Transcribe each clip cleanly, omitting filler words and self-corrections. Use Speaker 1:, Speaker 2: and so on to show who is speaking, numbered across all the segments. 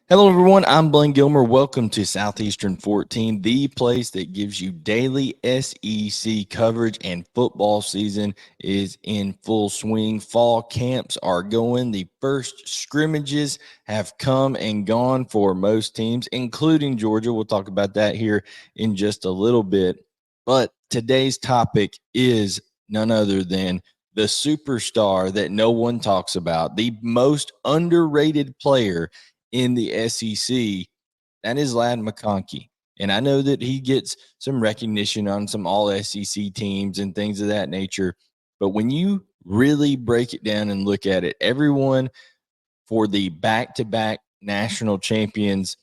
Speaker 1: Hello, everyone. I'm Blayne Gilmer. Welcome to Southeastern 14, the place that gives you daily SEC coverage, and football season is in full swing. Fall camps are going. The first scrimmages have come and gone for most teams, including Georgia. We'll talk about that here in just a little bit. But today's topic is none other than the superstar that no one talks about, the most underrated player in the SEC, that is Ladd McConkey. And I know that he gets some recognition on some all SEC teams and things of that nature. But when you really break it down and look at it, everyone for the back to back national champions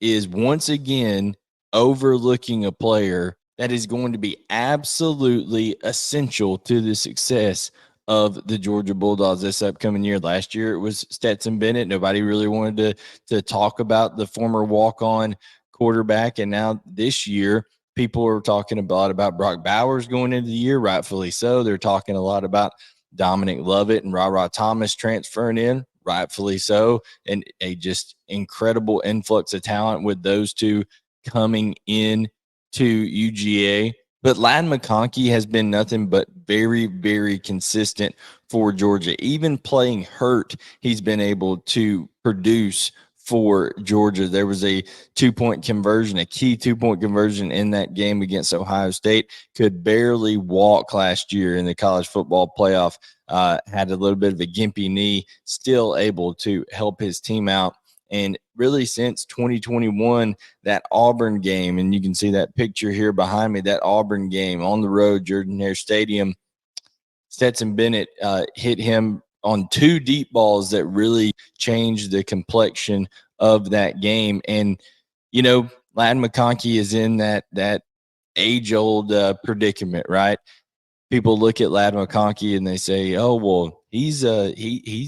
Speaker 1: is once again overlooking a player that is going to be absolutely essential to the success of the Georgia Bulldogs this upcoming year. Last year it was Stetson Bennett. Nobody really wanted to talk about the former walk-on quarterback. And now this year, people are talking a lot about Brock Bowers going into the year, rightfully so. They're talking a lot about Dominic Lovett and Ra Thomas transferring in, rightfully so, and a just incredible influx of talent with those two coming in to UGA. But Ladd McConkey has been nothing but very, very consistent for Georgia. Even playing hurt, he's been able to produce for Georgia. There was a 2-point conversion, a key 2-point conversion in that game against Ohio State. Could barely walk last year in the college football playoff. Had a little bit of a gimpy knee, still able to help his team out. And really since 2021, that Auburn game, and you can see that picture here behind me, that Auburn game on the road, Jordan-Hare Stadium, Stetson Bennett hit him on 2 deep balls that really changed the complexion of that game. And, you know, Ladd McConkey is in that age-old predicament, right? People look at Ladd McConkey and they say, "Oh, well, he's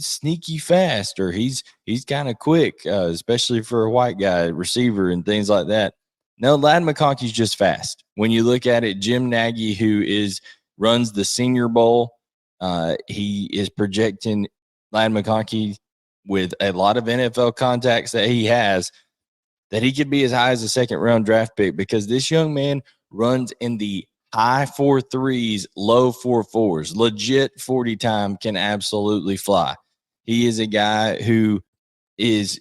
Speaker 1: sneaky fast, or he's kind of quick, especially for a white guy receiver and things like that." No, Ladd McConkey's just fast. When you look at it, Jim Nagy, who runs the Senior Bowl, he is projecting Ladd McConkey with a lot of NFL contacts that he has, that he could be as high as a second-round draft pick, because this young man runs in the high 4.3s, low 4.4s. Legit 40 time, can absolutely fly. He is a guy who is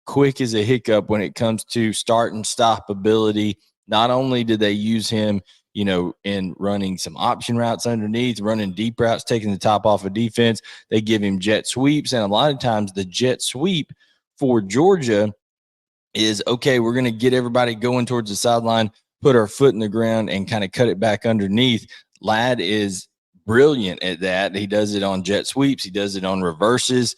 Speaker 1: quick as a hiccup when it comes to start and stop ability. Not only do they use him, in running some option routes underneath, running deep routes, taking the top off of defense, they give him jet sweeps. And a lot of times the jet sweep for Georgia is, okay, we're going to get everybody going towards the sideline, put our foot in the ground, and kind of cut it back underneath. Ladd is brilliant at that. He does it on jet sweeps. He does it on reverses.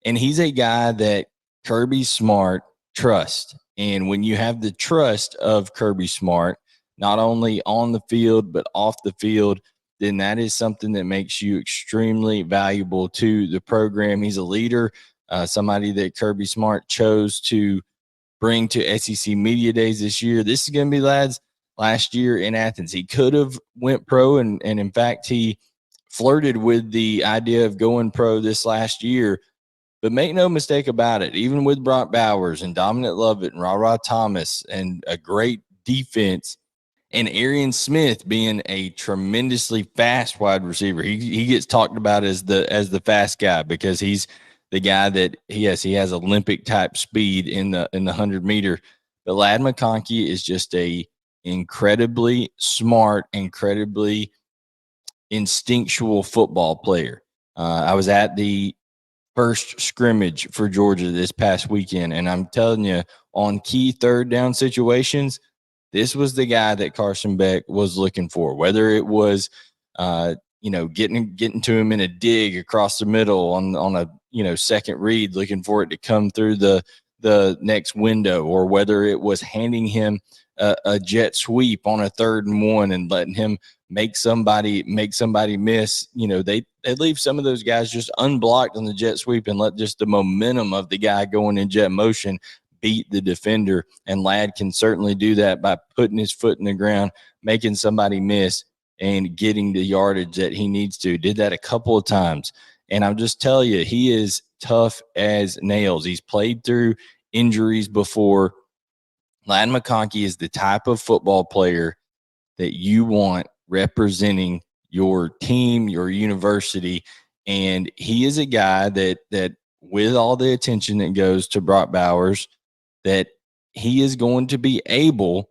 Speaker 1: And he's a guy that Kirby Smart trusts. And when you have the trust of Kirby Smart, not only on the field, but off the field, then that is something that makes you extremely valuable to the program. He's a leader, somebody that Kirby Smart chose to bring to SEC Media Days this year. This is going to be Ladd's last year in Athens. He could have went pro, and in fact, he flirted with the idea of going pro this last year. But make no mistake about it, even with Brock Bowers and Dominic Lovett and Ra Thomas and a great defense, and Arian Smith being a tremendously fast wide receiver, he gets talked about as the fast guy, because he's the guy that he has Olympic type speed in the 100-meter. But Ladd McConkey is just a incredibly smart, incredibly instinctual football player. I was at the first scrimmage for Georgia this past weekend, and I'm telling you, on key third down situations, this was the guy that Carson Beck was looking for. Whether it was, getting to him in a dig across the middle on a second read, looking for it to come through the next window, or whether it was handing him a jet sweep on a 3rd and 1 and letting him make somebody miss. They leave some of those guys just unblocked on the jet sweep and let just the momentum of the guy going in jet motion beat the defender. And Ladd can certainly do that by putting his foot in the ground, making somebody miss, and getting the yardage that he needs to. Did that a couple of times. And I'll just tell you, he is tough as nails. He's played through injuries before. Blayne McConkey is the type of football player that you want representing your team, your university. And he is a guy that with all the attention that goes to Brock Bowers, that he is going to be able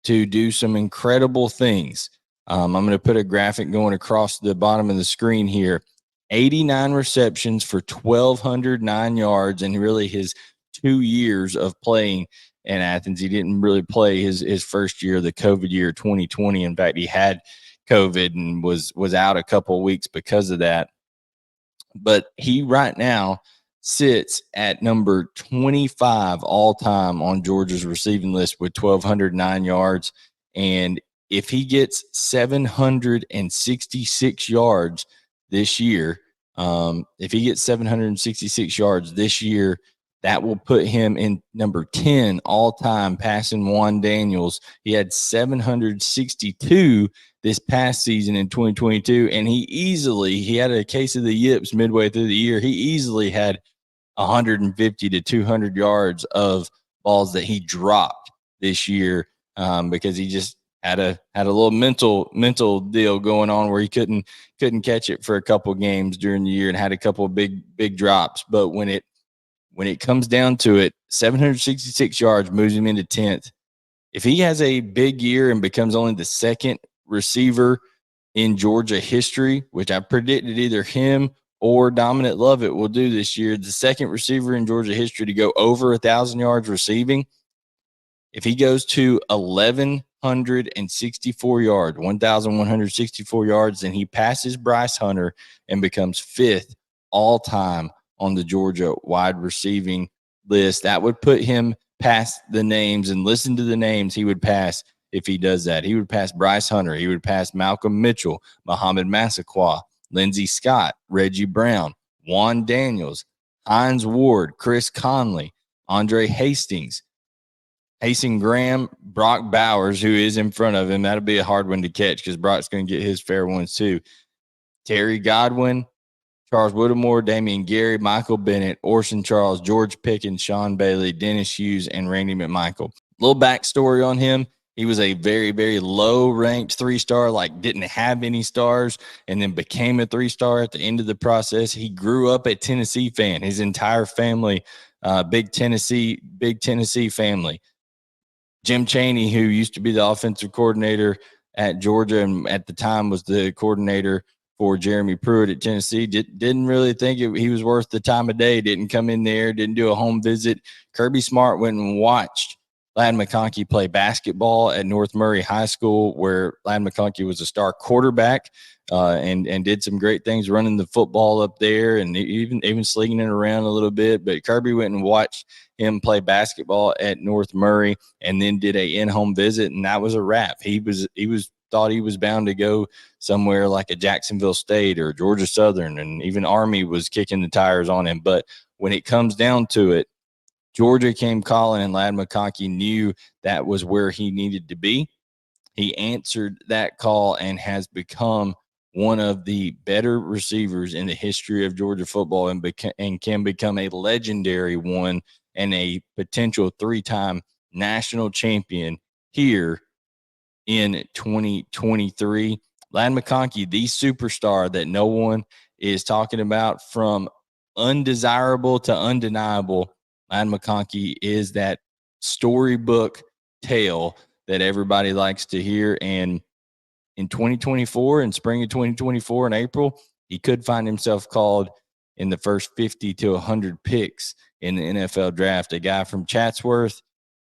Speaker 1: to do some incredible things. I'm going to put a graphic going across the bottom of the screen here. 89 receptions for 1,209 yards, and really his 2 years of playing in Athens. He didn't really play his first year, the COVID year, 2020. In fact, he had COVID and was out a couple of weeks because of that. But he right now sits at number 25 all time on Georgia's receiving list with 1,209 yards. And if he gets 766 yards this year, that will put him in number 10 all time, passing Juan Daniels. He had 762 this past season in 2022, and he had a case of the yips midway through the year. He easily had 150 to 200 yards of balls that he dropped this year because he just had a little mental deal going on where he couldn't catch it for a couple games during the year and had a couple of big drops. But when it comes down to it, 766 yards moves him into 10th. If he has a big year and becomes only the second receiver in Georgia history, which I predicted either him or Dominic Lovett will do this year, the second receiver in Georgia history to go over 1,000 yards receiving, if he goes to 1,164 yards, 1,164 yards, then he passes Bryce Hunter and becomes 5th all time on the Georgia wide receiving list. That would put him past the names, and listen to the names he would pass if he does that. He would pass Bryce Hunter. He would pass Malcolm Mitchell, Muhammad Massaquoi, Lindsey Scott, Reggie Brown, Juan Daniels, Hines Ward, Chris Conley, Andre Hastings, Hasten Graham, Brock Bowers, who is in front of him. That'll be a hard one to catch because Brock's going to get his fair ones too. Terry Godwin, Charles Whittemore, Damian Gary, Michael Bennett, Orson Charles, George Pickens, Sean Bailey, Dennis Hughes, and Randy McMichael. Little backstory on him. He was a very, very low-ranked 3-star, like didn't have any stars, and then became a 3-star at the end of the process. He grew up a Tennessee fan. His entire family, big Tennessee family. Jim Chaney, who used to be the offensive coordinator at Georgia and at the time was the coordinator for Jeremy Pruitt at Tennessee, didn't really think he was worth the time of day, didn't come in there, didn't do a home visit. Kirby Smart went and watched Blayne McConkey play basketball at North Murray High School, where Blayne McConkey was a star quarterback and did some great things running the football up there and even slinging it around a little bit. But Kirby went and watched him play basketball at North Murray and then did a in-home visit, and that was a wrap. He thought he was bound to go somewhere like a Jacksonville State or Georgia Southern, and even Army was kicking the tires on him. But when it comes down to it, Georgia came calling, and Blayne McConkey knew that was where he needed to be. He answered that call and has become one of the better receivers in the history of Georgia football and can become a legendary one and a potential 3-time national champion here in 2023. Blayne McConkey, the superstar that no one is talking about, from undesirable to undeniable. Blayne McConkey is that storybook tale that everybody likes to hear. And in 2024, in spring of 2024 in April, he could find himself called in the first 50 to 100 picks in the NFL draft. A guy from Chatsworth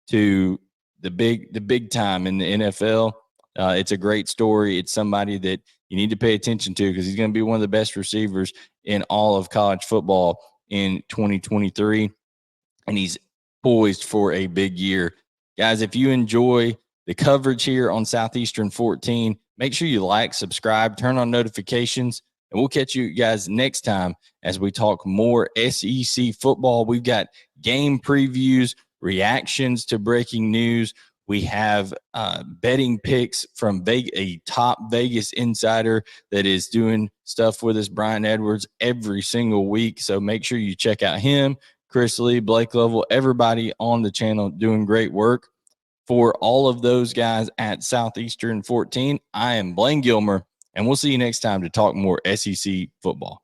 Speaker 1: to the big time in the NFL. It's a great story. It's somebody that you need to pay attention to because he's going to be one of the best receivers in all of college football in 2023. And he's poised for a big year. Guys, if you enjoy the coverage here on Southeastern 14, make sure you like, subscribe, turn on notifications, and we'll catch you guys next time as we talk more SEC football. We've got game previews, reactions to breaking news. We have betting picks from a top Vegas insider that is doing stuff with us, Brian Edwards, every single week. So make sure you check out him. Chris Lee, Blake Lovell, everybody on the channel doing great work. For all of those guys at Southeastern 14, I am Blayne Gilmer, and we'll see you next time to talk more SEC football.